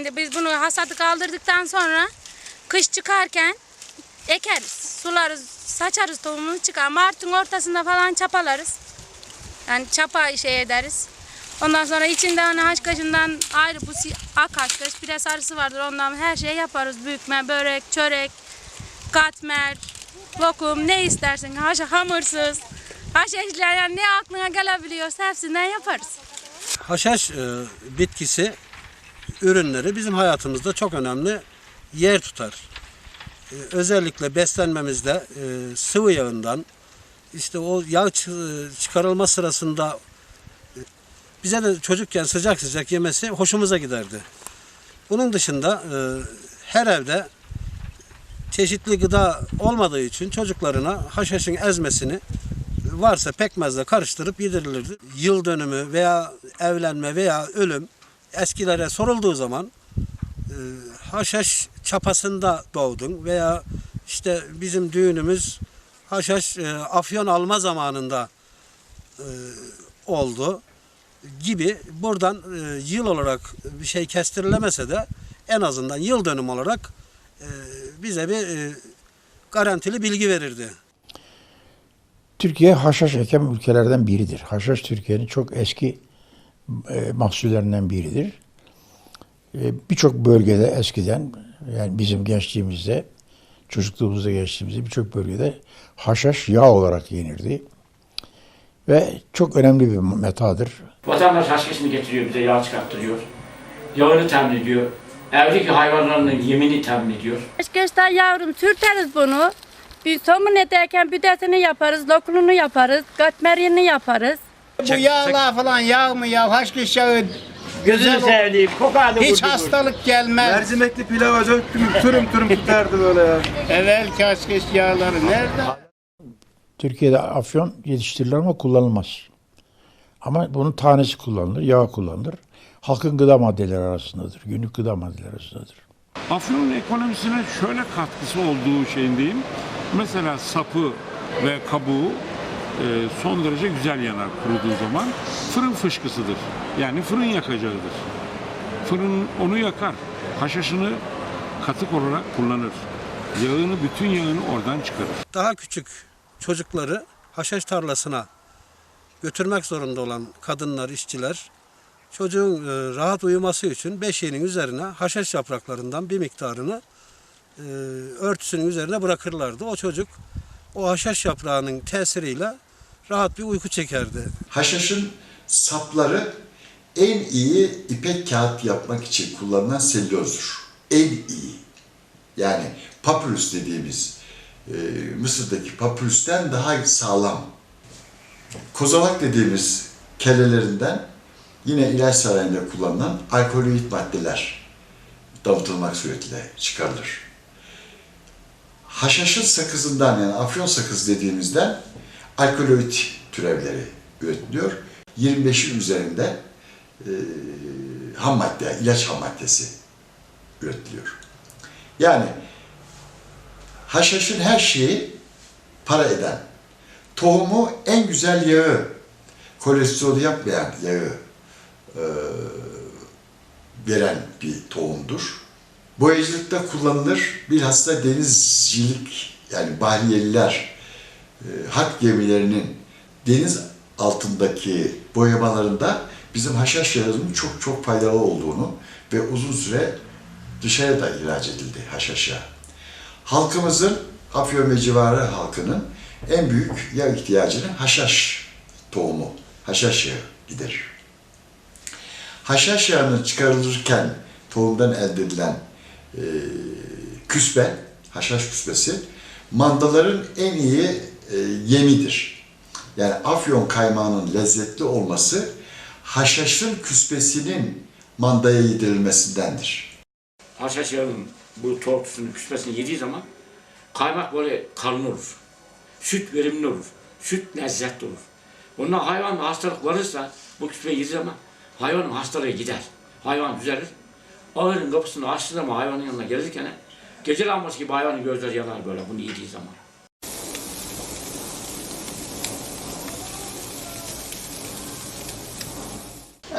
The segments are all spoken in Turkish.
Şimdi biz bunu hasadı kaldırdıktan sonra kış çıkarken ekeriz. Sularız, saçarız tohumunu çıkar. Mart'ın ortasında falan çapalarız. Yani çapa şey ederiz. Ondan sonra içinde hani haşhaşından ayrı bu ak haşhaş, bir de sarısı vardır. Ondan her şeyi yaparız. Bükme, börek, çörek, katmer, lokum ne istersin. Hamursuz, haşhaşlar yani ne aklına gelebiliyorsa hepsinden yaparız. Haşhaş bitkisi ürünleri bizim hayatımızda çok önemli yer tutar. Özellikle beslenmemizde sıvı yağından işte o yağ çıkarılma sırasında bize de çocukken sıcak sıcak yemesi hoşumuza giderdi. Bunun dışında her evde çeşitli gıda olmadığı için çocuklarına haşhaşın ezmesini varsa pekmezle karıştırıp yedirilirdi. Yıl dönümü veya evlenme veya ölüm eskilere sorulduğu zaman haşhaş çapasında doğdun veya işte bizim düğünümüz haşhaş afyon alma zamanında oldu gibi buradan yıl olarak bir şey kestirilemese de en azından yıl dönüm olarak bize bir garantili bilgi verirdi. Türkiye haşhaş eken ülkelerden biridir. Haşhaş Türkiye'nin çok eski mahsullerinden biridir. Birçok bölgede eskiden, yani bizim gençliğimizde, çocukluğumuzda geçtiğimizde birçok bölgede haşhaş yağ olarak yenirdi. Ve çok önemli bir metadır. Vatandaş haşhaşını getiriyor, bize yağ çıkarttırıyor. Yağını temin ediyor. Evdeki hayvanların yemini temin ediyor. Haşhaştan yavrum sürteriz bunu. Bir somun ederken büdesini yaparız, lokumunu yaparız, katmerini yaparız. Bu yağlar falan yağ mı ya? Haşhaş yağı Gözünü sevdiğim, kokardı hiç hastalık gelmez. Mercimekli pilava döktüm, türüm türüm tutardı böyle ya. Evvelki haşhaş yağları nerede? Türkiye'de afyon yetiştirilir ama kullanılmaz. Ama bunun tanesi kullanılır, yağ kullanılır. Halkın gıda maddeleri arasındadır, günlük gıda maddeleri arasındadır. Afyon'un ekonomisine şöyle katkısı olduğu şeyindeyim. Mesela sapı ve kabuğu son derece güzel yanar kuruduğu zaman. Fırın fışkısıdır. Yani fırın yakacağıdır. Fırın onu yakar. Haşhaşını katık olarak kullanır. Yağını, bütün yağını oradan çıkarır. Daha küçük çocukları haşhaş tarlasına götürmek zorunda olan kadınlar, işçiler çocuğun rahat uyuması için beşiğinin üzerine haşhaş yapraklarından bir miktarını örtüsünün üzerine bırakırlardı. O çocuk o haşhaş yaprağının tesiriyle rahat bir uyku çekerdi. Haşhaşın sapları en iyi ipek kağıt yapmak için kullanılan selülozdur. En iyi. Yani papyrus dediğimiz Mısır'daki papyrus'ten daha sağlam. Kozalak dediğimiz kellelerinden yine ilaç sarayında kullanılan alkaloid maddeler damıtılmak suretiyle çıkarılır. Haşhaşın sakızından, yani afyon sakız dediğimizden alkaloid türevleri üretiliyor. 25'in üzerinde ham madde, ilaç ham maddesi üretiliyor. Yani haşhaşın her şeyi para eden, tohumu en güzel yağı, kolesterol yapmayan yağı veren bir tohumdur. Boyacılıkta kullanılır. Bilhassa denizcilik, yani bahriyeliler, harp gemilerinin deniz altındaki boyamalarında bizim haşhaş yağının çok çok faydalı olduğunu ve uzun süre dışarıya da ihraç edildi haşhaş yağı. Halkımızın, Afyon ve civarı halkının en büyük yağ ihtiyacını haşhaş tohumu, haşhaş yağı giderir. Haşhaş yağının çıkarılırken tohumdan elde edilen küspe, haşhaş küspesi, mandaların en iyi yemidir. Yani afyon kaymağının lezzetli olması haşhaşın küspesinin mandaya yedirilmesindendir. Haşhaş yağının bu tortusunu, küspesini yediği zaman kaymak böyle kalın olur. Süt verimli olur. Süt lezzetli olur. Ondan hayvan hastalık varırsa bu küspeyi yediği zaman hayvanın hastalığı gider. Hayvan düzelir. Ağırın kapısını açtığı zaman hayvanın yanına gelirken gece lambası gibi hayvanın gözleri yanar böyle bunu yediği zaman.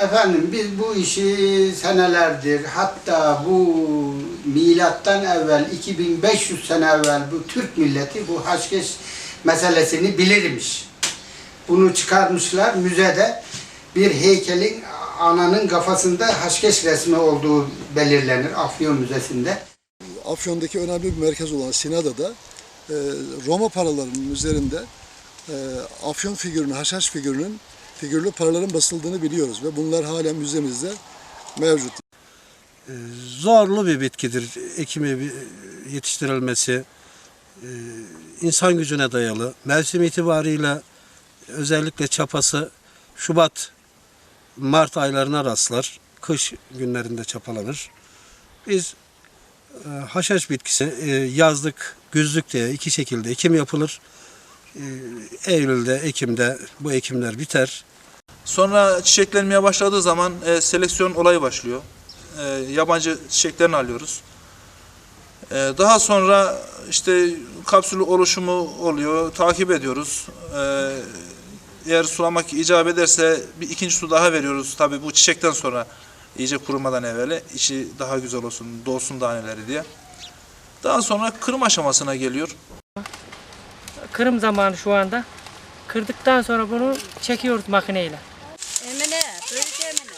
Efendim biz bu işi senelerdir, hatta bu milattan evvel 2500 sene evvel bu Türk milleti bu Haçkeş meselesini bilirmiş. Bunu çıkarmışlar müzede, bir heykelin ananın kafasında Haçkeş resmi olduğu belirlenir Afyon Müzesi'nde. Afyon'daki önemli bir merkez olan Sinada'da Roma paralarının üzerinde Afyon figürünün, Haşhaş figürünün figürlü paraların basıldığını biliyoruz ve bunlar hala müzemizde mevcut. Zorlu bir bitkidir. Ekimi, yetiştirilmesi, insan gücüne dayalı. Mevsim itibariyle özellikle çapası Şubat, Mart aylarına rastlar. Kış günlerinde çapalanır. Biz haşhaş bitkisi yazlık, güzlük diye iki şekilde ekim yapılır. Eylül'de, Ekim'de bu ekimler biter. Sonra çiçeklenmeye başladığı zaman seleksiyon olayı başlıyor. Yabancı çiçeklerini alıyoruz. Daha sonra işte kapsül oluşumu oluyor, takip ediyoruz. Eğer sulamak icap ederse bir ikinci su daha veriyoruz. Tabii bu çiçekten sonra iyice kurumadan evvel içi daha güzel olsun, dolsun taneleri diye. Daha sonra kırım aşamasına geliyor. Kırım zamanı şu anda. Kırdıktan sonra bunu çekiyoruz makineyle. Emine, büyük Emine.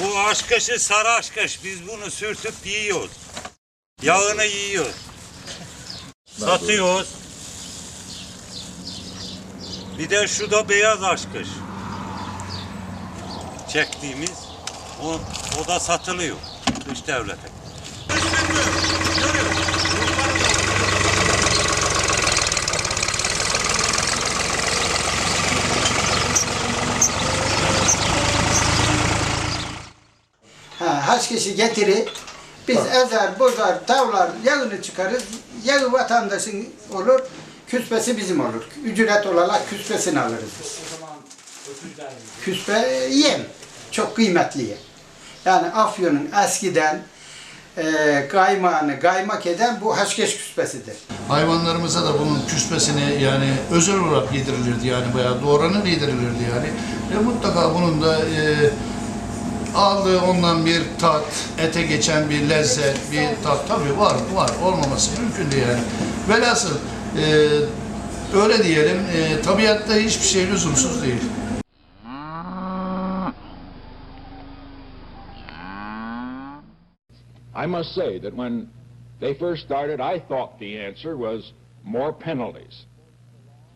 Bu haşhaşı sarı haşhaş. Biz bunu sürtüp yiyoruz. Yağını yiyoruz. Satıyoruz. Bir de şu da beyaz haşhaş. Çektiğimiz. O da satılıyor dış devlete. Haçkeşi getirir, biz ezer, bozar, tavlar, yağını çıkarız, yağı vatandaşın olur, küspesi bizim olur. Ücret olarak küspesini alırız. Küspe yem, çok kıymetli yem. Yani Afyon'un eskiden kaymağını kaymak eden bu haçkeş küspesidir. Hayvanlarımıza da bunun küspesini yani özel olarak yedirilirdi yani bayağı doğranıp yedirilirdi yani. Mutlaka bunun da aldığı ondan bir tat, ete geçen bir lezzet, bir tat tabii var, olmaması mümkün değil yani. Velhasıl öyle diyelim, tabiatta hiçbir şey lüzumsuz değil. I must say that when they first started, I thought the answer was more penalties.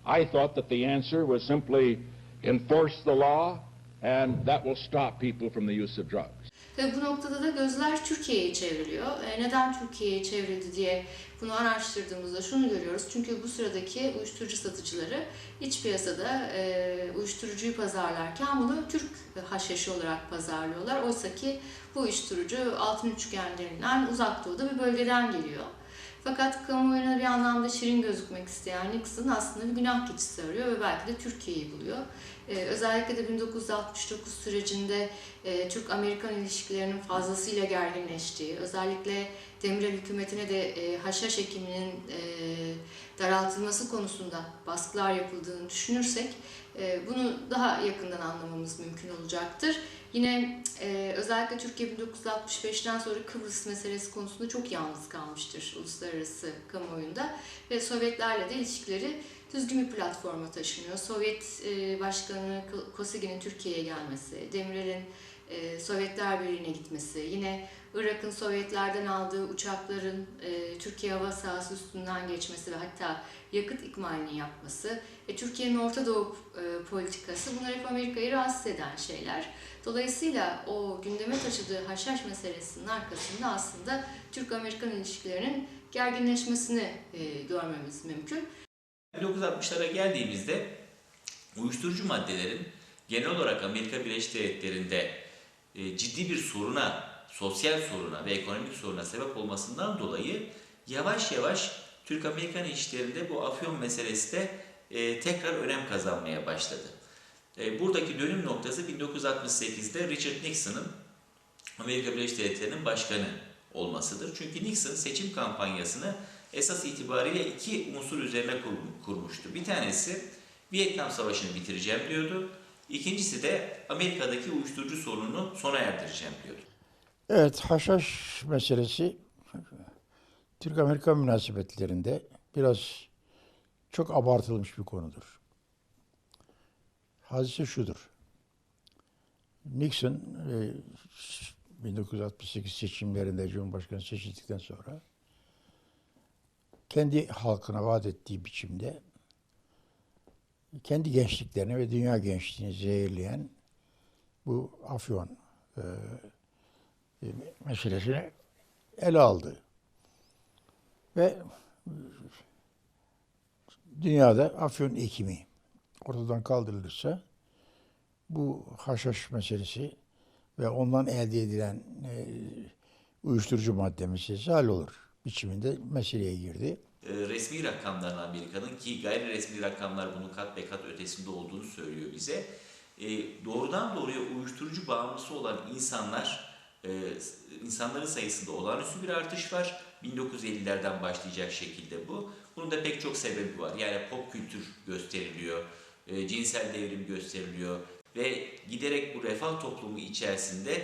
I thought that the answer was simply enforce the law and that will stop people from the use of drugs. Tabii bu noktada da gözler Türkiye'ye çevriliyor. Neden Türkiye'ye çevrildi diye bunu araştırdığımızda şunu görüyoruz. Çünkü bu sıradaki uyuşturucu satıcıları iç piyasada uyuşturucuyu pazarlarken bunu Türk haşhaşı olarak pazarlıyorlar. Oysa ki bu uyuşturucu altın üçgenlerinden uzak doğuda bir bölgeden geliyor. Fakat kamuoyuna bir anlamda şirin gözükmek isteyen Nixon aslında bir günah keçisi arıyor ve belki de Türkiye'yi buluyor. Özellikle de 1969 sürecinde Türk-Amerikan ilişkilerinin fazlasıyla gerginleştiği, özellikle Demirel hükümetine de haşhaş ekiminin daraltılması konusunda baskılar yapıldığını düşünürsek bunu daha yakından anlamamız mümkün olacaktır. Yine özellikle Türkiye 1965'ten sonra Kıbrıs meselesi konusunda çok yalnız kalmıştır uluslararası kamuoyunda ve Sovyetlerle de ilişkileri düzgün bir platforma taşınıyor. Sovyet Başkanı Kosyginin Türkiye'ye gelmesi, Demirel'in Sovyetler Birliği'ne gitmesi, yine Irak'ın Sovyetlerden aldığı uçakların Türkiye hava sahası üstünden geçmesi ve hatta yakıt ikmalini yapması, Türkiye'nin Orta Doğu politikası, bunlar hep Amerika'yı rahatsız eden şeyler. Dolayısıyla o gündeme taşıdığı haşhaş meselesinin arkasında aslında Türk-Amerikan ilişkilerinin gerginleşmesini görmemiz mümkün. 1960'lara geldiğimizde uyuşturucu maddelerin genel olarak Amerika Birleşik Devletleri'nde ciddi bir soruna, sosyal soruna ve ekonomik soruna sebep olmasından dolayı yavaş yavaş Türk-Amerikan ilişkilerinde bu afyon meselesi de tekrar önem kazanmaya başladı. Buradaki dönüm noktası 1968'de Richard Nixon'ın Amerika Birleşik Devletleri'nin başkanı olmasıdır. Çünkü Nixon seçim kampanyasını esas itibariyle iki unsur üzerine kurmuştu. Bir tanesi Vietnam Savaşı'nı bitireceğim diyordu. İkincisi de Amerika'daki uyuşturucu sorununu sona erdireceğim diyordu. Evet, haşhaş meselesi Türk-Amerikan münasebetlerinde biraz çok abartılmış bir konudur. Hadise şudur. Nixon 1968 seçimlerinde Cumhurbaşkanı seçildikten sonra kendi halkına vaat ettiği biçimde kendi gençliklerini ve dünya gençliğini zehirleyen bu afyon meselesini ele aldı. Ve dünyada afyon ekimi ortadan kaldırılırsa bu haşhaş meselesi ve ondan elde edilen uyuşturucu madde meselesi hallolur biçiminde meseleye girdi. Resmi rakamların Amerika'nın, ki gayri resmi rakamlar bunun kat be kat ötesinde olduğunu söylüyor bize. Doğrudan doğruya uyuşturucu bağımlısı olan insanların sayısında olağanüstü bir artış var. 1950'lerden başlayacak şekilde bu. Bunun da pek çok sebebi var. Yani pop kültür gösteriliyor, cinsel devrim gösteriliyor ve giderek bu refah toplumu içerisinde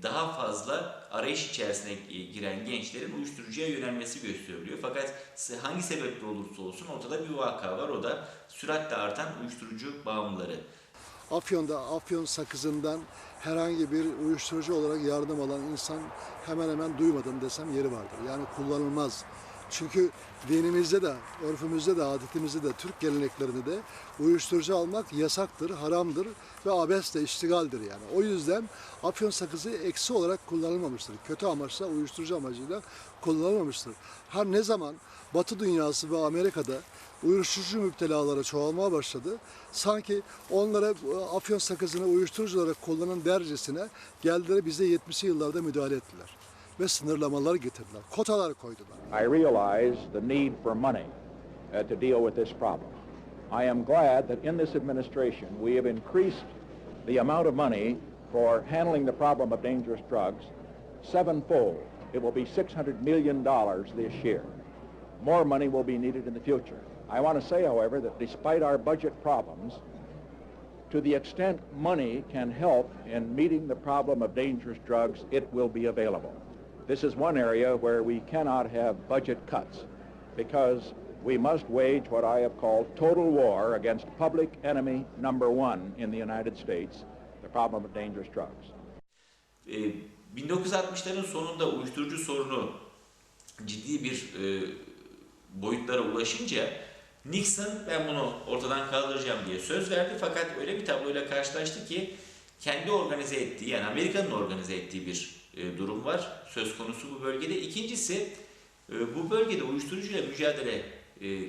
daha fazla arayış içerisine giren gençlerin uyuşturucuya yönelmesi gösteriliyor. Fakat hangi sebeple olursa olsun ortada bir vaka var. O da süratle artan uyuşturucu bağımlıları. Afyon'da afyon sakızından herhangi bir uyuşturucu olarak yardım alan insan hemen hemen duymadım desem yeri vardır. Yani kullanılmaz. Çünkü dinimizde de, örfümüzde de, adetimizde de, Türk geleneklerinde de uyuşturucu almak yasaktır, haramdır ve abesle iştigaldir yani. O yüzden afyon sakızı eksi olarak kullanılmamıştır. Kötü amaçla, uyuşturucu amacıyla kullanılmamıştır. Ne zaman Batı dünyası ve Amerika'da uyuşturucu müptelaları çoğalmaya başladı, sanki onlara afyon sakızını uyuşturucu olarak kullanan dercesine geldiler, bize 70'li yıllarda müdahale ettiler. Ve sınırlamalar getirdiler, kotalar koydular. I realize the need for money to deal with this problem. I am glad that in this administration we have increased the amount of money for handling the problem of dangerous drugs sevenfold. It will be $600 million this year. More money will be needed in the future. I want to say, however, that despite our budget problems, to the extent money can help in meeting the problem of dangerous drugs, it will be available. This is one area where we cannot have budget cuts because we must wage what I have called total war against public enemy number one in the United States, the problem of dangerous drugs. 1960'ların sonunda uyuşturucu sorunu ciddi bir boyutlara ulaşınca Nixon ben bunu ortadan kaldıracağım diye söz verdi, fakat öyle bir tabloyla karşılaştı ki kendi organize ettiği, yani Amerika'nın organize ettiği bir durum var söz konusu bu bölgede. İkincisi, bu bölgede uyuşturucuyla mücadele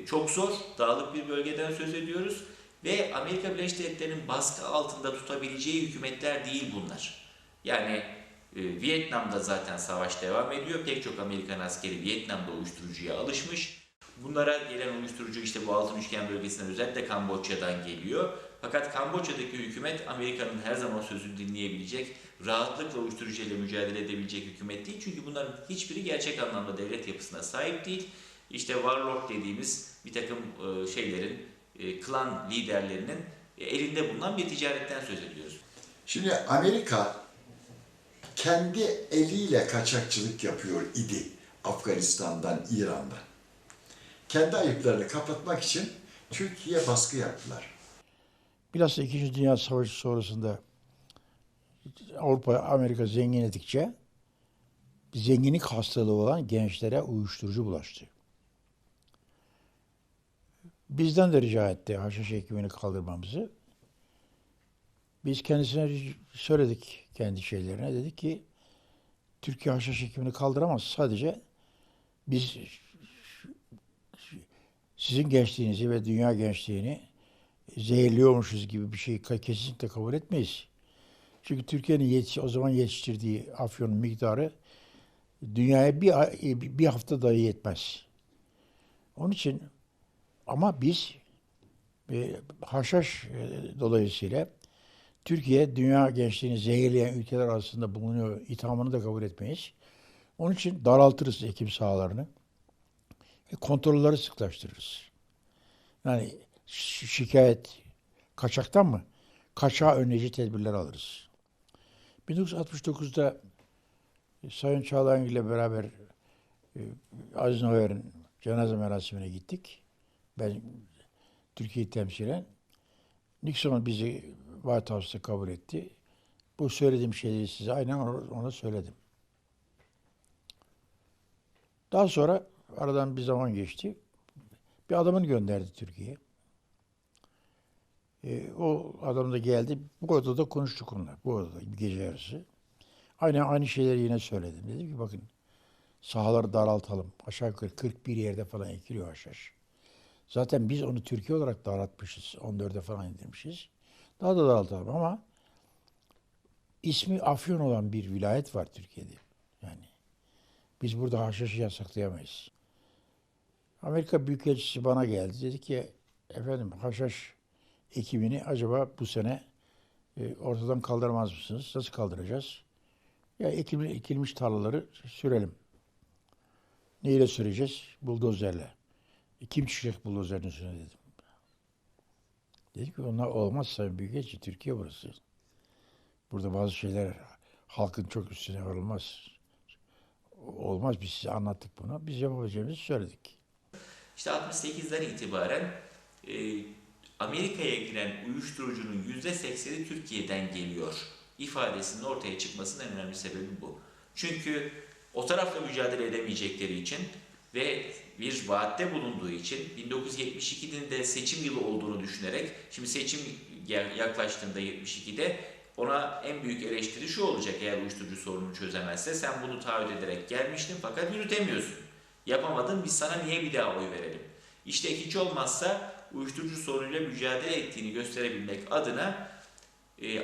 çok zor, dağlık bir bölgeden söz ediyoruz ve Amerika Birleşik Devletleri'nin baskı altında tutabileceği hükümetler değil bunlar. Yani Vietnam'da zaten savaş devam ediyor, pek çok Amerikan askeri Vietnam'da uyuşturucuya alışmış. Bunlara gelen uyuşturucu işte bu Altın Üçgen bölgesinden, özellikle Kamboçya'dan geliyor. Fakat Kamboçya'daki hükümet Amerika'nın her zaman sözünü dinleyebilecek, rahatlıkla uyuşturucuyla mücadele edebilecek hükümet değil. Çünkü bunların hiçbiri gerçek anlamda devlet yapısına sahip değil. İşte warlord dediğimiz bir takım klan liderlerinin elinde bulunan bir ticaretten söz ediyoruz. Şimdi Amerika kendi eliyle kaçakçılık yapıyor idi Afganistan'dan, İran'dan. Kendi ayıplarını kapatmak için Türkiye'ye baskı yaptılar. Bilhassa İkinci Dünya Savaşı sonrasında Avrupa, Amerika zenginledikçe zenginlik hastalığı olan gençlere uyuşturucu bulaştı. Bizden de rica etti haşhaş ekimini kaldırmamızı. Biz kendisine söyledik kendi şeylerine. Dedik ki Türkiye haşhaş ekimini kaldıramaz. Sadece biz sizin gençliğinizi ve dünya gençliğini zehirliyormuşuz gibi bir şeyi kesinlikle kabul etmeyiz. Çünkü Türkiye'nin o zaman yetiştirdiği afyonun miktarı dünyaya bir hafta dahi yetmez. Onun için ama biz haşhaş dolayısıyla Türkiye dünya gençliğini zehirleyen ülkeler arasında bulunuyor ithamını da kabul etmeyiz. Onun için daraltırız ekim sahalarını ve kontrolleri sıklaştırırız. Yani şikayet kaçaktan mı? Kaçağı önleyici tedbirler alırız. 1969'da Sayın Çağlayan ile beraber Aziz Noyer'in cenaze merasimine gittik. Ben Türkiye'yi temsilen. Nixon bizi White House'ta kabul etti. Bu söylediğim şeyleri size aynen ona söyledim. Daha sonra aradan bir zaman geçti. Bir adamını gönderdi Türkiye'ye. O adam da geldi. Bu odada konuştuk onunla. Bu odada bir gece yarısı. Aynı şeyleri yine söyledim. Dedim ki bakın sahaları daraltalım. Aşağı yukarı 41 yerde falan ekiliyor haşhaş. Zaten biz onu Türkiye olarak daraltmışız. 14'e falan indirmişiz. Daha da daraltalım ama ismi Afyon olan bir vilayet var Türkiye'de. Yani biz burada haşhaşı yasaklayamayız. Amerika Büyükelçisi bana geldi. Dedi ki efendim haşhaş ekimini acaba bu sene ortadan kaldıramaz mısınız? Nasıl kaldıracağız? Ya ekilmiş tarlaları sürelim. Neyle süreceğiz? Buldozerle. Kim çıkacak buldozerin üstüne dedim. Dedi ki onlar olmaz Sayın Büyükelçi, Türkiye burası. Burada bazı şeyler halkın çok üstüne varılmaz. Olmaz, biz size anlattık bunu. Biz yapabileceğimizi söyledik. İşte 68'den itibaren Amerika'ya giren uyuşturucunun %80'i Türkiye'den geliyor ifadesinin ortaya çıkmasının en önemli sebebi bu. Çünkü o tarafla mücadele edemeyecekleri için ve bir vaatte bulunduğu için 1972'nin de seçim yılı olduğunu düşünerek, şimdi seçim yaklaştığında 72'de ona en büyük eleştiri şu olacak: eğer uyuşturucu sorununu çözemezse sen bunu taahhüt ederek gelmiştin fakat yürütemiyorsun. Yapamadın, biz sana niye bir daha oy verelim? İşte ikinci olmazsa uyuşturucu sorunuyla mücadele ettiğini gösterebilmek adına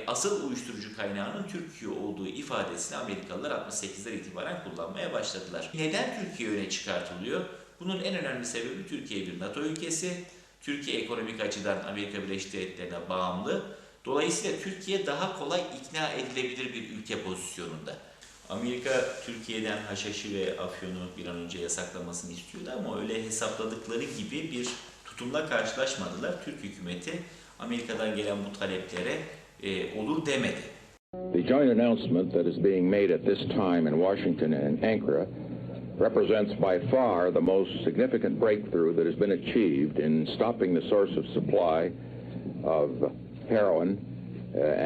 asıl uyuşturucu kaynağının Türkiye olduğu ifadesini Amerikalılar 68'den itibaren kullanmaya başladılar. Neden Türkiye öne çıkartılıyor? Bunun en önemli sebebi Türkiye bir NATO ülkesi. Türkiye ekonomik açıdan Amerika Birleşik Devletleri'ne bağımlı. Dolayısıyla Türkiye daha kolay ikna edilebilir bir ülke pozisyonunda. Amerika Türkiye'den haşhaşı ve afyonu bir an önce yasaklamasını istiyordu ama öyle hesapladıkları gibi bir tutumla karşılaşmadılar. Türk hükümeti Amerika'dan gelen bu taleplere olur demedi. The joint announcement that is being made at this time in Washington and Ankara represents by far the most significant breakthrough that has been achieved in stopping the source of supply of heroin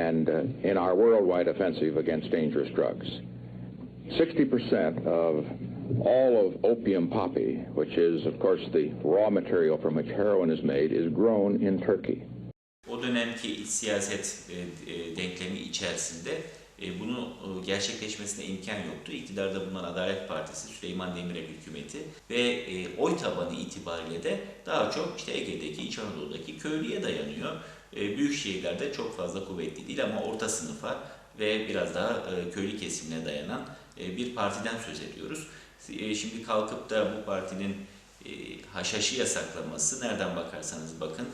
and in our worldwide offensive against dangerous drugs. 60% of all of opium poppy, which is of course the raw material from which heroin is made, is grown in Turkey. O dönemki iç siyaset denklemi içerisinde bunu gerçekleşmesine imkan yoktu. İktidarda bulunan Adalet Partisi, Süleyman Demirel hükümeti ve oy tabanı itibariyle de daha çok işte Ege'deki, İç Anadolu'daki köylüye dayanıyor. Büyük şehirlerde çok fazla kuvvetli değil ama orta sınıfa ve biraz daha köylü kesimine dayanan bir partiden söz ediyoruz. Şimdi kalkıp da bu partinin haşhaşı yasaklaması, nereden bakarsanız bakın,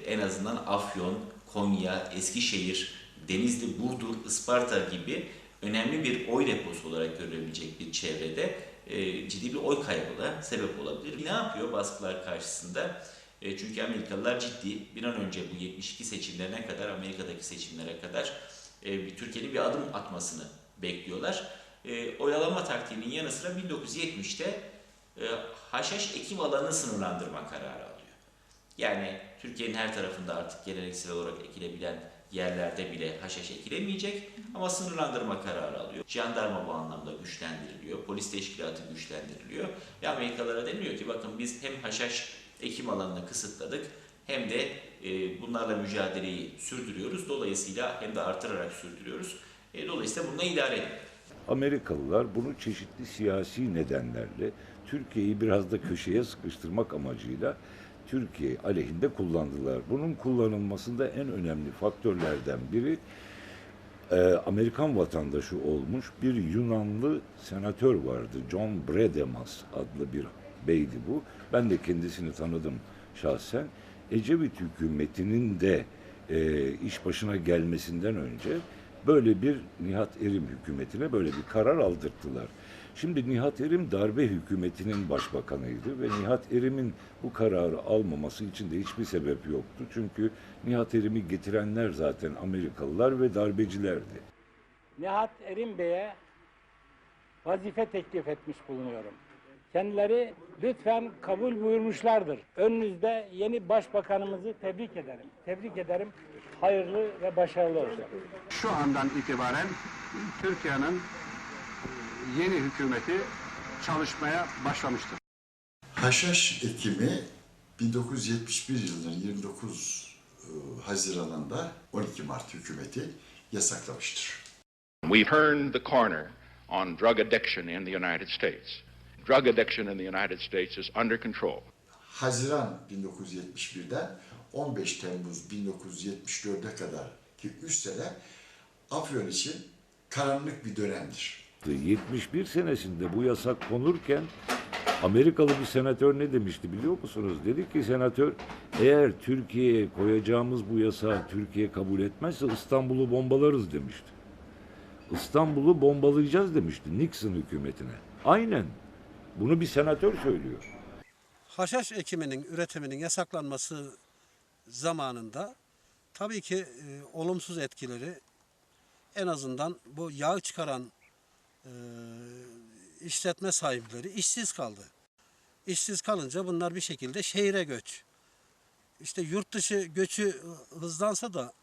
en azından Afyon, Konya, Eskişehir, Denizli, Burdur, Isparta gibi önemli bir oy deposu olarak görülebilecek bir çevrede ciddi bir oy kaybına sebep olabilir. Ne yapıyor baskılar karşısında? Çünkü Amerikalılar ciddi, bir an önce bu 72 seçimlerine kadar, Amerika'daki seçimlere kadar Türkiye'nin bir adım atmasını bekliyorlar. Oyalama taktiğinin yanı sıra 1970'te haşhaş ekim alanını sınırlandırma kararı alıyor. Yani Türkiye'nin her tarafında artık geleneksel olarak ekilebilen yerlerde bile haşhaş ekilemeyecek ama sınırlandırma kararı alıyor. Jandarma bu anlamda güçlendiriliyor, polis teşkilatı güçlendiriliyor ve Amerikalılara deniliyor ki bakın biz hem haşhaş ekim alanını kısıtladık hem de bunlarla mücadeleyi sürdürüyoruz. Dolayısıyla hem de artırarak sürdürüyoruz. Dolayısıyla bununla idare edin. Amerikalılar bunu çeşitli siyasi nedenlerle Türkiye'yi biraz da köşeye sıkıştırmak amacıyla Türkiye aleyhinde kullandılar. Bunun kullanılmasında en önemli faktörlerden biri Amerikan vatandaşı olmuş bir Yunanlı senatör vardı. John Bredemas adlı bir beydi bu. Ben de kendisini tanıdım şahsen. Ecevit hükümetinin de iş başına gelmesinden önce böyle bir Nihat Erim hükümetine böyle bir karar aldırttılar. Şimdi Nihat Erim darbe hükümetinin başbakanıydı ve Nihat Erim'in bu kararı almaması için de hiçbir sebep yoktu. Çünkü Nihat Erim'i getirenler zaten Amerikalılar ve darbecilerdi. Nihat Erim Bey'e vazife teklif etmiş bulunuyorum. Kendileri lütfen kabul buyurmuşlardır. Önünüzde yeni başbakanımızı tebrik ederim. Tebrik ederim. Hayırlı ve başarılı olsun. Şu andan itibaren Türkiye'nin yeni hükümeti çalışmaya başlamıştır. Haşhaş ekimi 1971 yılının 29 Haziran'ında 12 Mart hükümeti yasaklamıştır. We turned the corner on drug addiction in the United States. Drug addiction in the United States is under control. Haziran 1971'den 15 Temmuz 1974'e kadar ki 3 sene Afyon için karanlık bir dönemdir. 71 senesinde bu yasak konurken Amerikalı bir senatör ne demişti biliyor musunuz? Dedi ki senatör, eğer Türkiye'ye koyacağımız bu yasağı Türkiye kabul etmezse İstanbul'u bombalarız demişti. İstanbul'u bombalayacağız demişti Nixon hükümetine. Aynen. Bunu bir senatör söylüyor. Haşhaş ekiminin, üretiminin yasaklanması zamanında tabii ki olumsuz etkileri en azından bu yağ çıkaran işletme sahipleri işsiz kaldı. İşsiz kalınca bunlar bir şekilde şehire göç. İşte yurt dışı göçü hızlansa da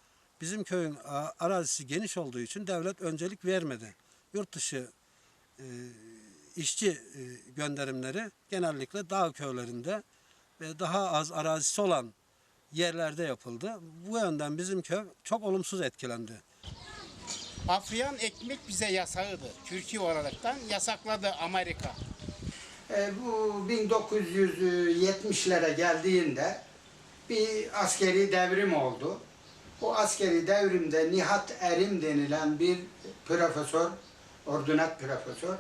bizim köyün arazisi geniş olduğu için devlet öncelik vermedi. Yurt dışı işçi gönderimleri genellikle dağ köylerinde ve daha az arazisi olan yerlerde yapıldı. Bu yönden bizim köy çok olumsuz etkilendi. Afyon ekmek bize yasağıdır. Türkiye olaraktan yasakladı Amerika. Bu 1970'lere geldiğinde bir askeri devrim oldu. O askeri devrimde Nihat Erim denilen bir profesör, ordinat profesör,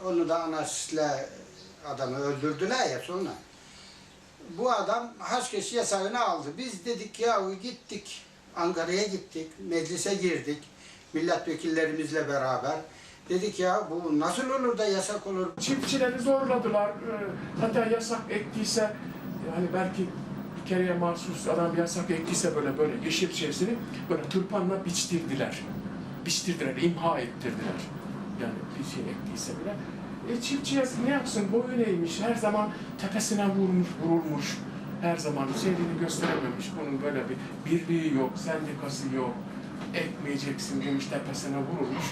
onu da anarşistler adamı öldürdüler ya sonra. Bu adam haşhaş yasağını aldı. Biz dedik ya gittik, Ankara'ya gittik, meclise girdik, milletvekillerimizle beraber. Dedik ya bu nasıl olur da yasak olur? Çiftçileri zorladılar. Hatta yasak ektiyse, hani belki bir kereye mahsus adam yasak ektiyse böyle yeşil şeysini böyle tırpanla biçtirdiler. Biçtirdiler, imha ettirdiler. Yani bir şey ektiyse bile. Çiftçiye ne yapsın, boyun eğmiş, her zaman tepesine vurulmuş. Her zaman sevdiğini gösterememiş. Bunun böyle bir birliği yok, sendikası yok. Ekmeyeceksin demiş, tepesine vurulmuş.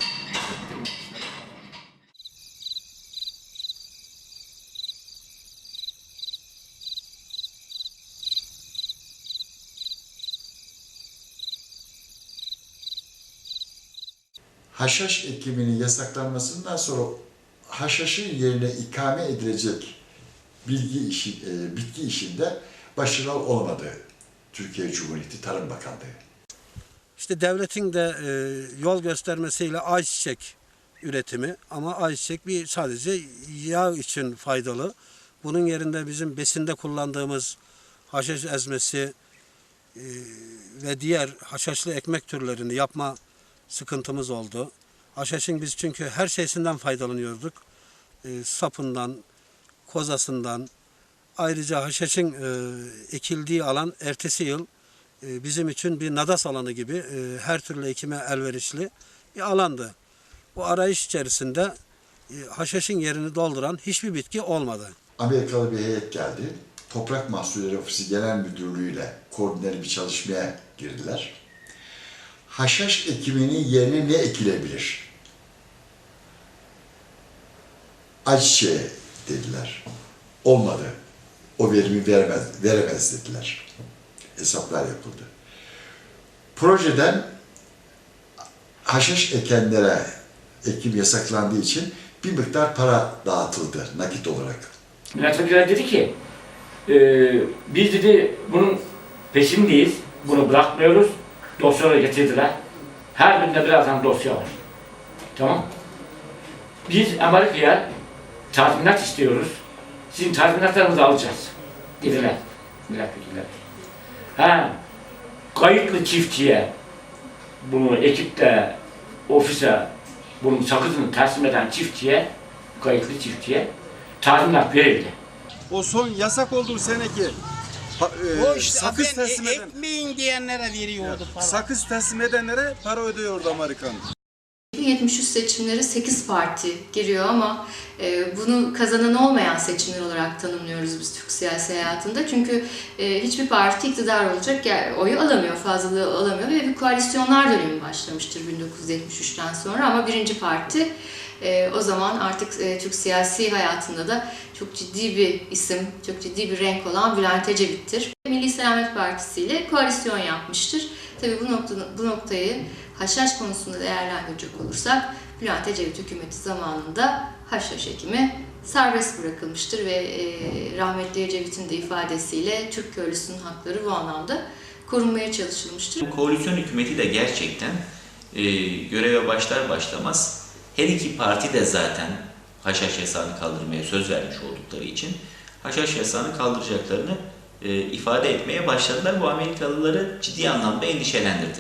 Haşhaş ekiminin yasaklanmasından sonra haşhaşın yerine ikame edilecek bitki işinde başarılı olmadı Türkiye Cumhuriyeti Tarım Bakanlığı. İşte devletin de yol göstermesiyle ayçiçek üretimi, ama ayçiçek sadece yağ için faydalı. Bunun yerinde bizim besinde kullandığımız haşhaş ezmesi ve diğer haşhaşlı ekmek türlerini yapma sıkıntımız oldu. Haşhaşın biz çünkü her şeysinden faydalanıyorduk. Sapından, kozasından. Ayrıca haşhaşın ekildiği alan ertesi yıl bizim için bir nadas alanı gibi her türlü ekime elverişli bir alandı. Bu arayış içerisinde haşhaşın yerini dolduran hiçbir bitki olmadı. Amerikalı bir heyet geldi. Toprak Mahsulleri Ofisi Genel Müdürlüğü ile koordineli bir çalışmaya girdiler. haşhaş ekiminin yerine ne ekilebilir? Ayçiçeği dediler. Olmadı. O verimi veremez dediler. Hesaplar yapıldı. Projeden haşhaş ekenlere ekim yasaklandığı için bir miktar para dağıtıldı nakit olarak. Milletvekilleri dedi ki, biz dedi bunun peşindeyiz, bunu bırakmıyoruz. Dosyaları getirdiler. Her birinde birazdan dosya var. Tamam. Biz Amerika'ya tazminat istiyoruz. Sizin tazminatlarınızı alacağız dediler milletvekilleri. Kayıtlı çiftçiye bunu ekipte ofise bunun sakızını teslim eden çiftçiye, kayıtlı çiftçiye tazminat verildi. O son yasak olduğu seneki O işte sakız teslim eden, ekmeyin diyenlere veriyordu para. sakız teslim edenlere para ödüyordu Amerikan. 73 seçimlere 8 parti giriyor ama bunu kazanan olmayan seçimler olarak tanımlıyoruz biz Türk siyasi hayatında. Çünkü hiçbir parti iktidar olacak oyu alamıyor, fazlalığı alamıyor ve bir koalisyonlar dönemi başlamıştır 1973'ten sonra ama birinci parti o zaman artık Türk siyasi hayatında da çok ciddi bir isim, çok ciddi bir renk olan Bülent Ecevit'tir. Milli Selamet Partisi ile koalisyon yapmıştır. Tabii bu noktayı haşhaş konusunda değerlendirecek olursak Bülent Ecevit hükümeti zamanında haşhaş ekimi serbest bırakılmıştır ve rahmetli Ecevit'in de ifadesiyle Türk köylüsünün hakları bu anlamda korunmaya çalışılmıştır. Koalisyon hükümeti de gerçekten göreve başlar başlamaz her iki parti de zaten haşhaş yasağını kaldırmaya söz vermiş oldukları için haşhaş yasağını kaldıracaklarını ifade etmeye başladılar. Bu Amerikalıları ciddi anlamda endişelendirdi.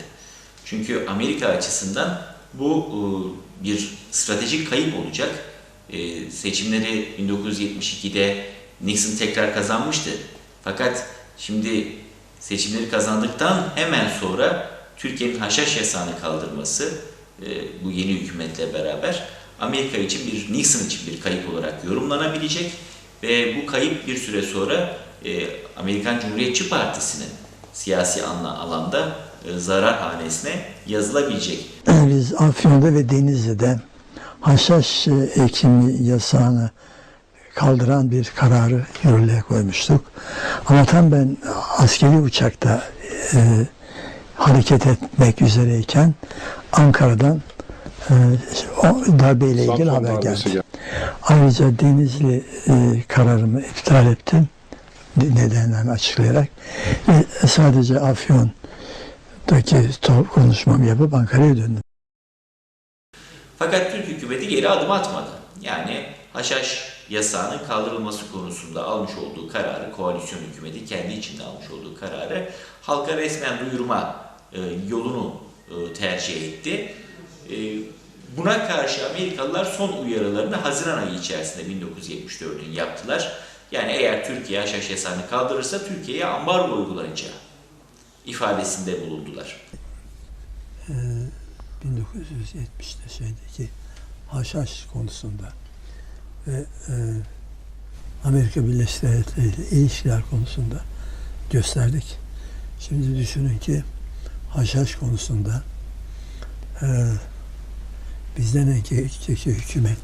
Çünkü Amerika açısından bu bir stratejik kayıp olacak. Seçimleri 1972'de Nixon tekrar kazanmıştı. Fakat şimdi seçimleri kazandıktan hemen sonra Türkiye'nin haşhaş yasağını kaldırması bu yeni hükümetle beraber Amerika için Nixon için bir kayıp olarak yorumlanabilecek ve bu kayıp bir süre sonra Amerikan Cumhuriyetçi Partisi'nin siyasi alanda zarar hanesine yazılabilecek. Biz Afyon'da ve Denizli'de haşhaş ekimi yasağını kaldıran bir kararı yürürlüğe koymuştuk. Ama tam ben askeri uçakta hareket etmek üzereyken Ankara'dan o darbeyle ilgili haber geldi. Ayrıca Denizli kararımı iptal ettim nedenlerini açıklayarak ve sadece Afyon'daki konuşmamı yapıp Ankara'ya döndüm. Fakat Türk hükümeti geri adım atmadı. Yani haşhaş yasağının kaldırılması konusunda almış olduğu kararı, koalisyon hükümeti kendi içinde almış olduğu kararı halka resmen duyurma yolunu tercih etti. Buna karşı Amerikalılar son uyarılarını Haziran ayı içerisinde 1974'ün yaptılar. Yani eğer Türkiye haşhaş yasağını kaldırırsa Türkiye'ye ambargo uygulanacağı ifadesinde bulundular. 1970'te şeydeki haşhaş konusunda ve Amerika Birleşik Devletleri ile ilişkiler konusunda gösterdik. Şimdi düşünün ki haşhaş konusunda bizden önceki hükümet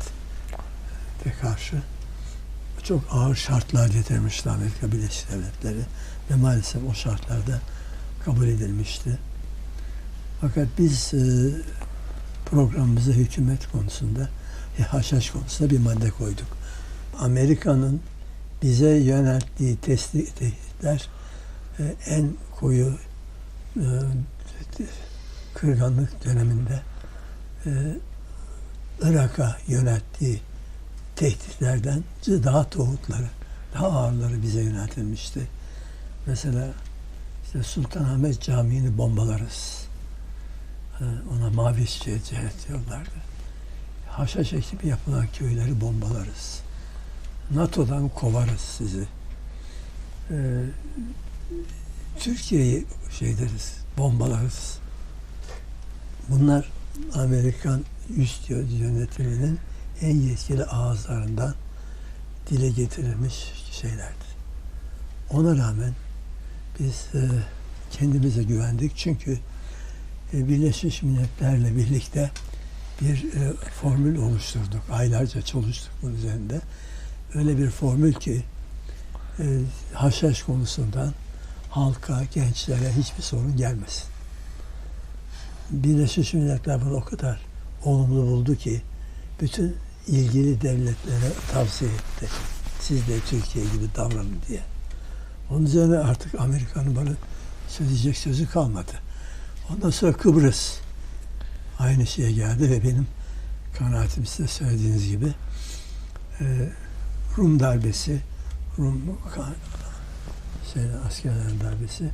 de karşı çok ağır şartlar getirmişti Amerika Birleşik Devletleri ve maalesef o şartlarda kabul edilmişti. Fakat biz programımıza hükümet konusunda, haşhaş konusunda bir madde koyduk. Amerika'nın bize yönelttiği tehditler en koyu kırgınlık döneminde Irak'a yönelttiği tehditlerden daha tohutları, daha ağırları bize yöneltilmişti. Mesela işte Sultanahmet Camii'ni bombalarız. Ona mavi cehet diyorlardı. Haşhaş ekimi yapılan köyleri bombalarız. NATO'dan kovarız sizi. Türkiye'yi bombalarız. Bunlar Amerikan üst yönetiminin en yetkili ağızlarından dile getirilmiş şeylerdi. Ona rağmen biz kendimize güvendik çünkü Birleşmiş Milletler'le birlikte bir formül oluşturduk. Aylarca çalıştık bunun üzerinde. Öyle bir formül ki haşhaş konusundan halka, gençlere hiçbir sorun gelmesin. Birleşmiş Milletler bunu o kadar olumlu buldu ki bütün ilgili devletlere tavsiye etti. Siz de Türkiye gibi davranın diye. Onun üzerine artık Amerika'nın bana söyleyecek sözü kalmadı. Ondan sonra Kıbrıs aynı şeye geldi ve benim kanaatim size söylediğiniz gibi Rum darbesi, askerlerin darbesi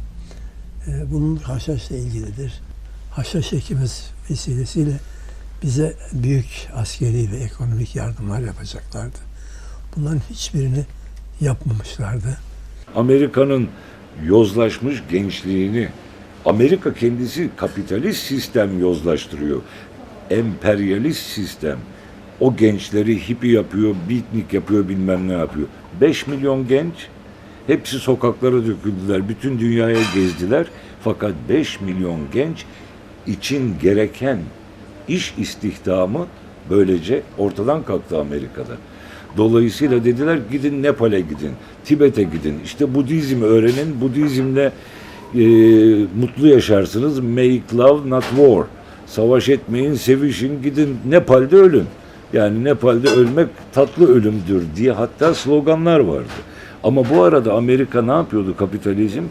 bunun haşhaşla ilgilidir. Haşhaş ekimiz vesilesiyle bize büyük askeri ve ekonomik yardımlar yapacaklardı. Bunların hiçbirini yapmamışlardı. Amerika'nın yozlaşmış gençliğini, Amerika kendisi kapitalist sistem yozlaştırıyor. Emperyalist sistem. O gençleri hippie yapıyor, beatnik yapıyor, bilmem ne yapıyor. 5 milyon genç, hepsi sokaklara döküldüler, bütün dünyaya gezdiler. Fakat 5 milyon genç için gereken iş istihdamı böylece ortadan kalktı Amerika'da. Dolayısıyla dediler gidin Nepal'e gidin, Tibet'e gidin. İşte Budizmi öğrenin, Budizmle mutlu yaşarsınız. Make love not war. Savaş etmeyin, sevişin, gidin Nepal'de ölün. Yani Nepal'de ölmek tatlı ölümdür diye hatta sloganlar vardı. Ama bu arada Amerika ne yapıyordu kapitalizm?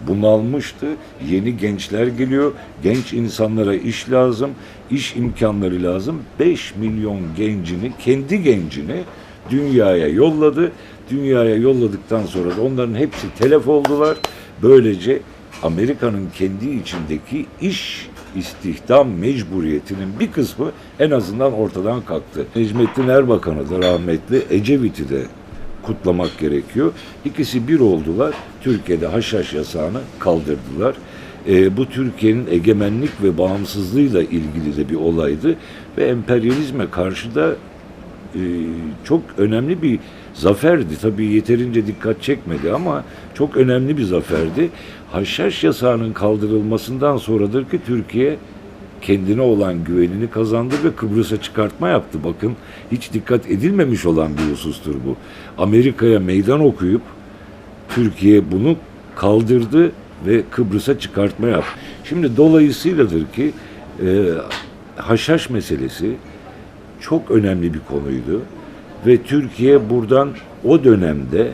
Bunalmıştı. Yeni gençler geliyor. Genç insanlara iş lazım. İş imkanları lazım. 5 milyon gencini, kendi gencini dünyaya yolladı. Dünyaya yolladıktan sonra da onların hepsi telef oldular. Böylece Amerika'nın kendi içindeki iş istihdam mecburiyetinin bir kısmı en azından ortadan kalktı. Necmettin Erbakan'ı da rahmetli, Ecevit'i de kutlamak gerekiyor. İkisi bir oldular. Türkiye'de haşhaş yasağını kaldırdılar. Bu Türkiye'nin egemenlik ve bağımsızlığıyla ilgili de bir olaydı. Ve emperyalizme karşı da çok önemli bir zaferdi. Tabii yeterince dikkat çekmedi ama çok önemli bir zaferdi. Haşhaş yasağının kaldırılmasından sonradır ki Türkiye kendine olan güvenini kazandı ve Kıbrıs'a çıkartma yaptı. Bakın hiç dikkat edilmemiş olan bir husustur bu. Amerika'ya meydan okuyup Türkiye bunu kaldırdı ve Kıbrıs'a çıkartma yaptı. Şimdi dolayısıyladır ki haşhaş meselesi çok önemli bir konuydu ve Türkiye buradan o dönemde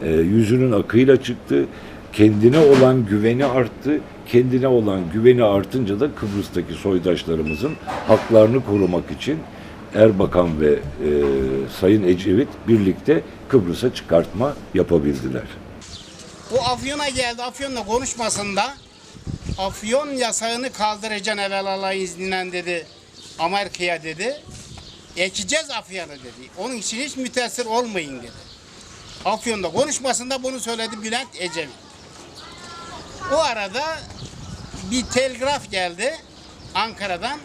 yüzünün akıyla çıktı. Kendine olan güveni arttı. Kendine olan güveni artınca da Kıbrıs'taki soydaşlarımızın haklarını korumak için Erbakan ve Sayın Ecevit birlikte Kıbrıs'a çıkartma yapabildiler. Bu Afyon'a geldi. Afyon'la konuşmasında Afyon yasağını kaldıracaksın evvel Allah izniyle dedi. Amerika'ya dedi. Ekeceğiz Afyon'u dedi. Onun için hiç müteessir olmayın dedi. Afyon'da konuşmasında bunu söyledi Bülent Ecevit. O arada bir telgraf geldi Ankara'dan.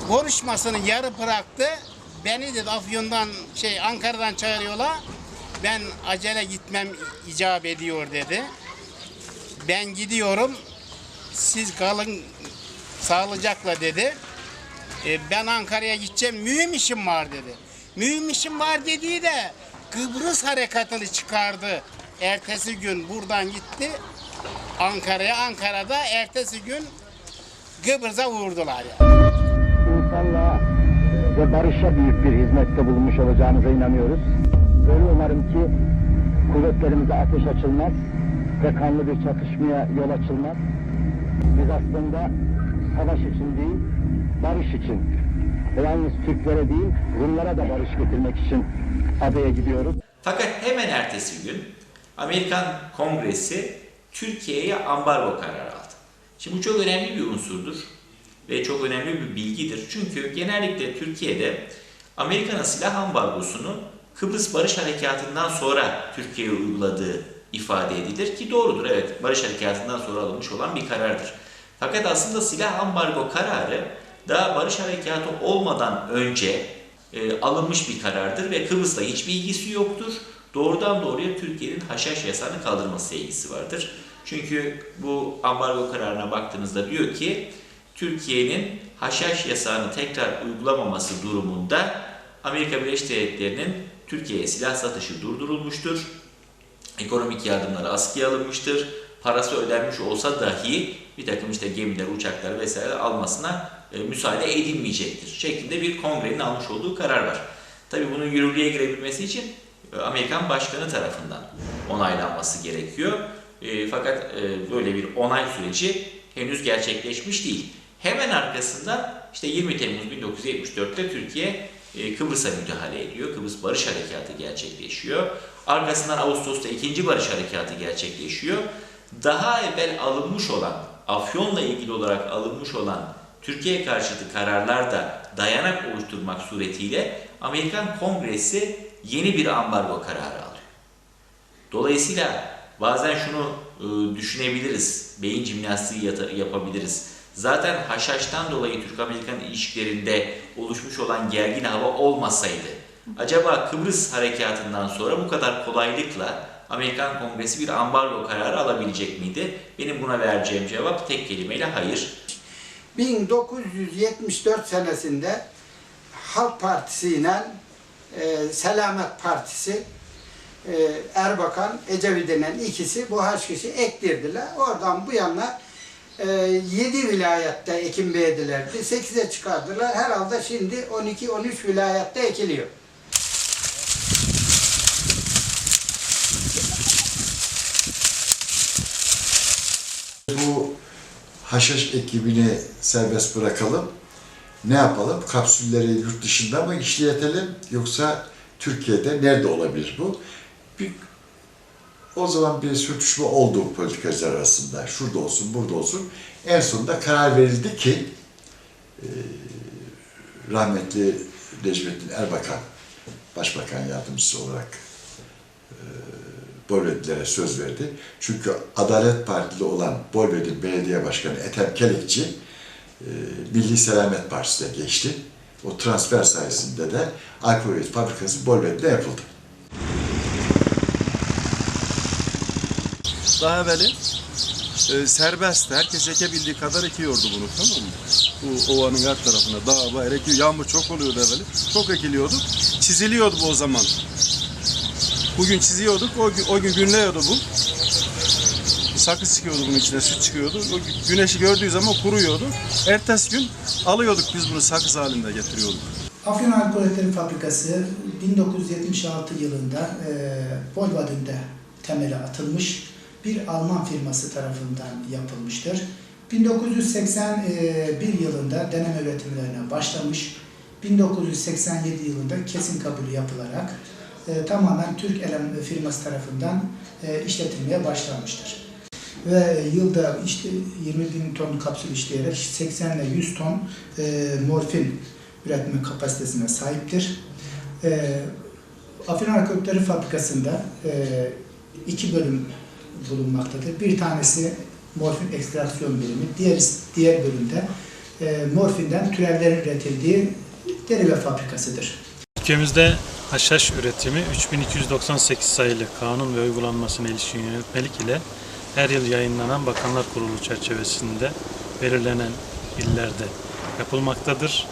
Konuşmasını yarı bıraktı. Beni dedi Afyon'dan Ankara'dan çağırıyorlar. Ben acele gitmem icap ediyor dedi. Ben gidiyorum. Siz kalın sağlıcakla dedi. Ben Ankara'ya gideceğim. Mühim işim var dedi. Mühim işim var dediği de Kıbrıs harekatını çıkardı. Ertesi gün buradan gitti Ankara'ya. Ankara'da ertesi gün Kıbrıs'a vurdular yani. İnsanlığa ve barışa büyük bir hizmette bulunmuş olacağınıza inanıyoruz. Öyle umarım ki kuvvetlerimize ateş açılmaz ve kanlı bir çatışmaya yol açılmaz. Biz aslında savaş için değil, barış için ve yalnız Türklere değil, Rumlara da barış getirmek için adaya gidiyoruz. Fakat hemen ertesi gün Amerikan Kongresi Türkiye'ye ambargo kararı aldı. Şimdi bu çok önemli bir unsurdur ve çok önemli bir bilgidir. Çünkü genellikle Türkiye'de Amerika'nın silah ambargosunu Kıbrıs Barış Harekatı'ndan sonra Türkiye'ye uyguladığı ifade edilir ki doğrudur. Evet, Barış Harekatı'ndan sonra alınmış olan bir karardır. Fakat aslında silah ambargo kararı daha Barış Harekatı olmadan önce alınmış bir karardır ve Kıbrıs'la hiçbir ilgisi yoktur. Doğrudan doğruya Türkiye'nin haşhaş yasağını kaldırmasıyla ilgisi vardır. Çünkü bu ambargo kararına baktığınızda diyor ki Türkiye'nin haşhaş yasağını tekrar uygulamaması durumunda Amerika Birleşik Devletleri'nin Türkiye'ye silah satışı durdurulmuştur. Ekonomik yardımları askıya alınmıştır. Parası ödenmiş olsa dahi bir takım işte gemiler, uçaklar vesaire almasına müsaade edilmeyecektir şeklinde bir kongrenin almış olduğu karar var. Tabii bunun yürürlüğe girebilmesi için Amerikan Başkanı tarafından onaylanması gerekiyor. Fakat böyle bir onay süreci henüz gerçekleşmiş değil. Hemen arkasından işte 20 Temmuz 1974'te Türkiye Kıbrıs'a müdahale ediyor. Kıbrıs Barış Harekatı gerçekleşiyor. Arkasından Ağustos'ta 2. Barış Harekatı gerçekleşiyor. Daha evvel alınmış olan, Afyon'la ilgili olarak alınmış olan Türkiye karşıtı kararlar da dayanak oluşturmak suretiyle Amerikan Kongresi yeni bir ambargo kararı alıyor. Dolayısıyla bazen şunu düşünebiliriz, beyin jimnastiği yapabiliriz. Zaten haşhaştan dolayı Türk-Amerikan ilişkilerinde oluşmuş olan gergin hava olmasaydı, acaba Kıbrıs harekatından sonra bu kadar kolaylıkla Amerikan Kongresi bir ambargo kararı alabilecek miydi? Benim buna vereceğim cevap tek kelimeyle hayır. 1974 senesinde Halk Partisi ile Selamet Partisi, Erbakan, Ecevit'in ikisi bu haşhaşı ektirdiler. Oradan bu yana 7 vilayette ekim beğendilerdi. 8'e çıkardılar. Herhalde şimdi 12-13 vilayette ekiliyor. Bu haşhaş ekibini serbest bırakalım. Ne yapalım? Kapsülleri yurt dışında mı işletelim yoksa Türkiye'de nerede olabilir bu? O zaman bir sürtüşme oldu politikacılar arasında. Şurada olsun, burada olsun. En sonunda karar verildi ki rahmetli Necmettin Erbakan, Başbakan Yardımcısı olarak Bolvedilere söz verdi. Çünkü Adalet Partili olan Bolvedil Belediye Başkanı Ethem Kelikçi Milli Selamet Partisi'ne geçti. O transfer sayesinde de alkol fabrikası Bolvedil'de yapıldı. Daha evveli serbestti. Herkes ekebildiği kadar ekiyordu bunu, tamam mı? Bu ovanın her tarafına dağ bayır ekiyor. Yağmur çok oluyordu evveli. Çok ekiliyordu. Çiziliyordu bu o zaman. Bugün çiziyorduk, o gün günlüyordu bu. Sakız çıkıyordu bunun içine, süt çıkıyordu. O güneşi gördüğü zaman kuruyordu. Ertesi gün alıyorduk biz bunu sakız halinde getiriyorduk. Afyon Alkoletleri Fabrikası 1976 yılında Bolvadin'de temeli atılmış bir Alman firması tarafından yapılmıştır. 1981 yılında deneme üretimlerine başlamış. 1987 yılında kesin kabul yapılarak tamamen Türk Elem firması tarafından işletilmeye başlanmıştır. Ve yılda işte 20.000 ton kapsül işleyerek 80 ile 100 ton morfin üretme kapasitesine sahiptir. Afyon Alkoletleri Fabrikası'nda 2 bölüm bulunmaktadır. Bir tanesi morfin ekstraksiyon birimi, diğer bölümde morfinden türevlerin üretildiği derive fabrikasıdır. Ülkemizde haşhaş üretimi 3298 sayılı kanun ve uygulanmasına ilişkin yönetmelik ile her yıl yayınlanan Bakanlar Kurulu çerçevesinde belirlenen illerde yapılmaktadır.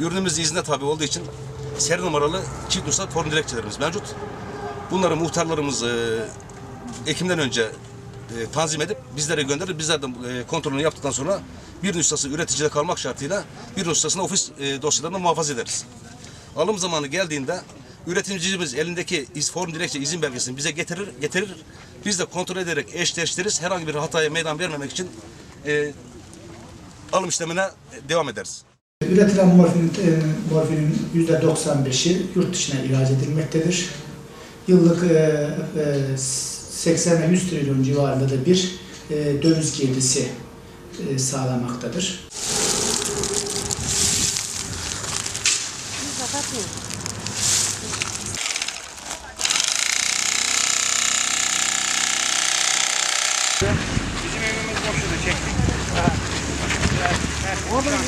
Ürünümüz iznine tabi olduğu için seri numaralı çift ruhsat form dilekçelerimiz mevcut. Bunları muhtarlarımız Ekim'den önce tanzim edip bizlere gönderir. Bizler de kontrolünü yaptıktan sonra bir nüshası üreticide kalmak şartıyla bir nüshasını ofis dosyalarına muhafaza ederiz. Alım zamanı geldiğinde üreticimiz elindeki form dilekçe izin belgesini bize getirir. Biz de kontrol ederek eşleştiririz. Herhangi bir hataya meydan vermemek için alım işlemine devam ederiz. Üretilen morfinin %95'i yurt dışına ihraç edilmektedir. Yıllık 80 ile 100 trilyon civarında da bir döviz girdisi sağlamaktadır. Bizim evimiz boşuna çektik. Oradan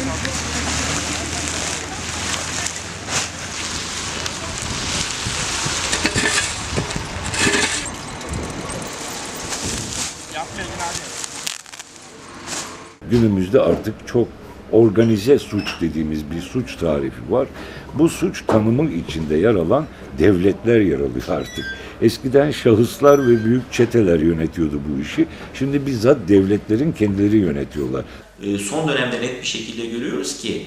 Günümüzde artık çok organize suç dediğimiz bir suç tarifi var. Bu suç tanımı içinde yer alan devletler yer alıyor artık. Eskiden şahıslar ve büyük çeteler yönetiyordu bu işi. Şimdi bizzat devletlerin kendileri yönetiyorlar. Son dönemde net bir şekilde görüyoruz ki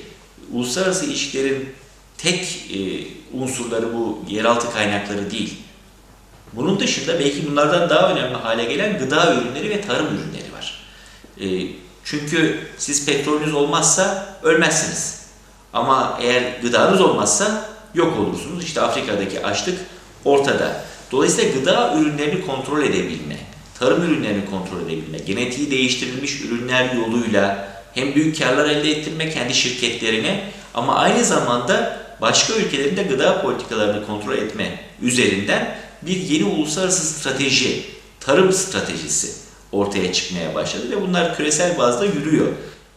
uluslararası ilişkilerin tek unsurları bu yeraltı kaynakları değil. Bunun dışında belki bunlardan daha önemli hale gelen gıda ürünleri ve tarım ürünleri var. Çünkü siz petrolünüz olmazsa ölmezsiniz. Ama eğer gıdanız olmazsa yok olursunuz. İşte Afrika'daki açlık ortada. Dolayısıyla gıda ürünlerini kontrol edebilme, tarım ürünlerini kontrol edebilme, genetiği değiştirilmiş ürünler yoluyla hem büyük karlar elde ettirme kendi şirketlerine ama aynı zamanda başka ülkelerin de gıda politikalarını kontrol etme üzerinden bir yeni uluslararası strateji, tarım stratejisi ortaya çıkmaya başladı ve bunlar küresel bazda yürüyor.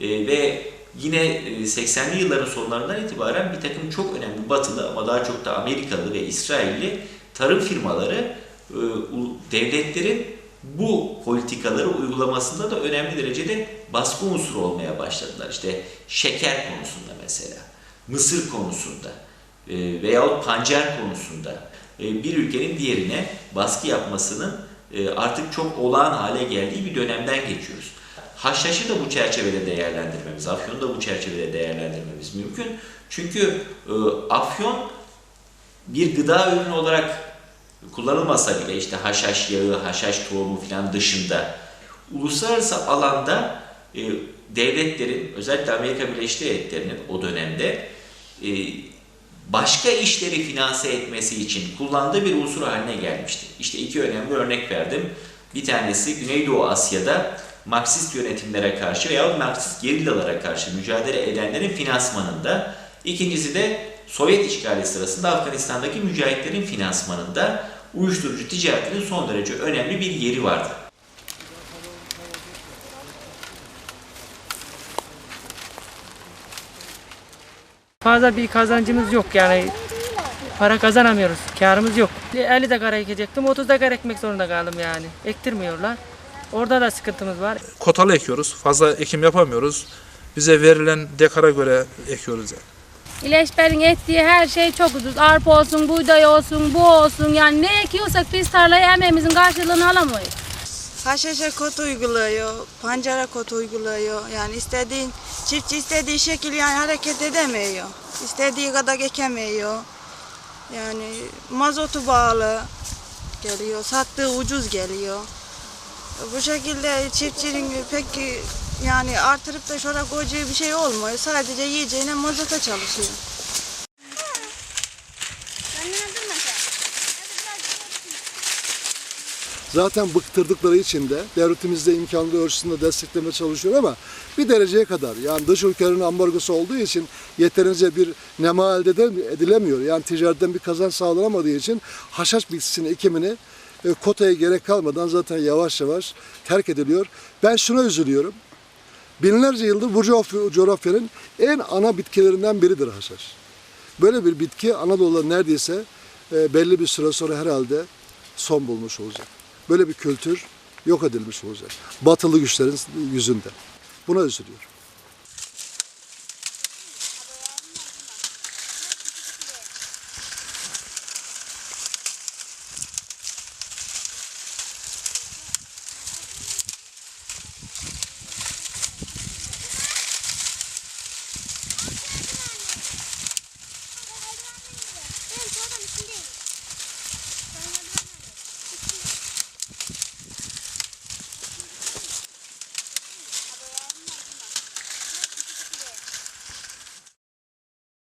Ve yine 80'li yılların sonlarından itibaren bir takım çok önemli batılı ama daha çok da Amerikalı ve İsrailli tarım firmaları devletlerin bu politikaları uygulamasında da önemli derecede baskı unsuru olmaya başladılar. İşte şeker konusunda mesela, mısır konusunda veyahut pancar konusunda bir ülkenin diğerine baskı yapmasının artık çok olağan hale geldiği bir dönemden geçiyoruz. Haşhaşı da bu çerçevede değerlendirmemiz, Afyon'u da bu çerçevede değerlendirmemiz mümkün. Çünkü Afyon bir gıda ürünü olarak kullanılmasa bile işte haşhaş yağı, haşhaş tohumu falan dışında uluslararası alanda devletlerin, özellikle Amerika Birleşik Devletleri'nin o dönemde başka işleri finanse etmesi için kullandığı bir unsur haline gelmişti. İşte iki önemli örnek verdim. Bir tanesi Güneydoğu Asya'da Marksist yönetimlere karşı veya Marksist gerillalara karşı mücadele edenlerin finansmanında. İkincisi de Sovyet işgali sırasında Afganistan'daki mücahitlerin finansmanında uyuşturucu ticaretinin son derece önemli bir yeri vardı. Fazla bir kazancımız yok yani para kazanamıyoruz, karımız yok. 50 dakika ekecektim, 30 dakika ekmek zorunda kaldım yani. Ektirmiyorlar. Orada da sıkıntımız var. Kotalı ekiyoruz, fazla ekim yapamıyoruz. Bize verilen dekara göre ekiyoruz yani. İleşber'in ettiği her şey çok ucuz. Arpa olsun, buğday olsun, bu olsun. Yani ne ekiyorsak biz tarlaya emeğimizin karşılığını alamayız. Haşhaşa kot uyguluyor, pancara kot uyguluyor. Yani çiftçi istediği şekilde yani hareket edemiyor. İstediği kadar ekemiyor. Yani mazotu bağlı geliyor, sattığı ucuz geliyor. Bu şekilde çiftçinin pek yani artırıp da şora koyacağı bir şey olmuyor. Sadece yiyeceğine mazota çalışıyor. Zaten bıktırdıkları için de devletimizde imkanlı ölçüsünde desteklemeye çalışıyor ama bir dereceye kadar. Yani dış ülkelerin ambargosu olduğu için yeterince bir nema elde edilemiyor. Yani ticaretten bir kazanç sağlanamadığı için haşhaş bitkisinin ekimini kotaya gerek kalmadan zaten yavaş yavaş terk ediliyor. Ben şuna üzülüyorum. Binlerce yıldır bu coğrafyanın en ana bitkilerinden biridir haşhaş. Böyle bir bitki Anadolu'da neredeyse belli bir süre sonra herhalde son bulmuş olacak. Böyle bir kültür yok edilmiş olacak. Batılı güçlerin yüzünden. Buna üzülüyorum.